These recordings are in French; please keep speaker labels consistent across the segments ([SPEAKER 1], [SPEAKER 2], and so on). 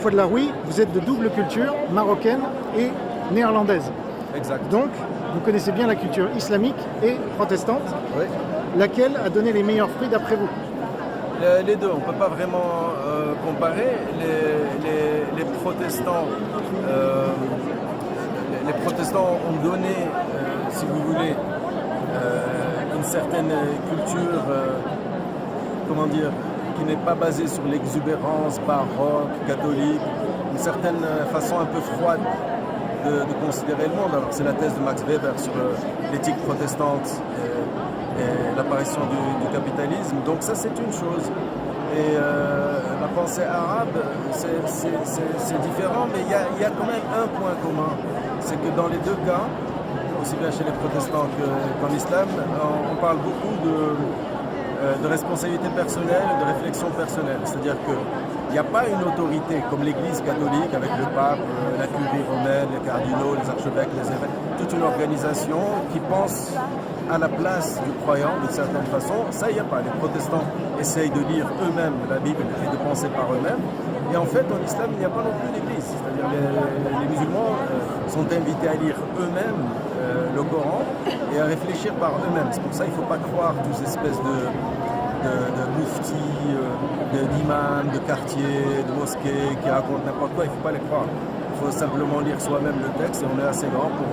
[SPEAKER 1] Fouad-Laroui, vous êtes de double culture, marocaine et néerlandaise.
[SPEAKER 2] Exact.
[SPEAKER 1] Donc, vous connaissez bien la culture islamique et protestante.
[SPEAKER 2] Oui.
[SPEAKER 1] Laquelle a donné les meilleurs fruits d'après vous?
[SPEAKER 2] Les deux, on ne peut pas vraiment comparer. Les protestants, les protestants ont donné, si vous voulez, une certaine culture, comment dire, qui n'est pas basée sur l'exubérance baroque, catholique, une certaine façon un peu froide de considérer le monde. Alors c'est la thèse de Max Weber sur l'éthique protestante et l'apparition du capitalisme. Donc ça c'est une chose. Et la pensée arabe, c'est différent, mais il y a quand même un point commun. C'est que dans les deux cas, aussi bien chez les protestants qu'en islam, on parle beaucoup de responsabilité personnelle, de réflexion personnelle. C'est-à-dire qu'il n'y a pas une autorité comme l'Église catholique avec le pape, la curie romaine, les cardinaux, les archevêques, les évêques, toute une organisation qui pense à la place du croyant d'une certaine façon. Ça, il n'y a pas. Les protestants essayent de lire eux-mêmes la Bible et de penser par eux-mêmes. Et en fait, en islam, il n'y a pas non plus d'église. C'est-à-dire les musulmans sont invités à lire eux-mêmes le Coran et à réfléchir par eux-mêmes. C'est pour ça qu'il ne faut pas croire toutes ces espèces de mouftis, d'imams, de quartiers, de mosquées qui racontent n'importe quoi. Il ne faut pas les croire. Il faut simplement lire soi-même le texte et on est assez grand pour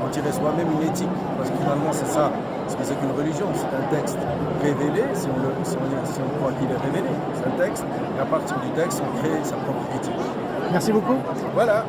[SPEAKER 2] en tirer soi-même une éthique. Parce que finalement, c'est ça. Ce que c'est qu'une religion, c'est un texte révélé, si on croit qu'il est révélé. C'est un texte, et à partir du texte, on crée sa propre éthique.
[SPEAKER 1] Merci beaucoup.
[SPEAKER 2] Voilà.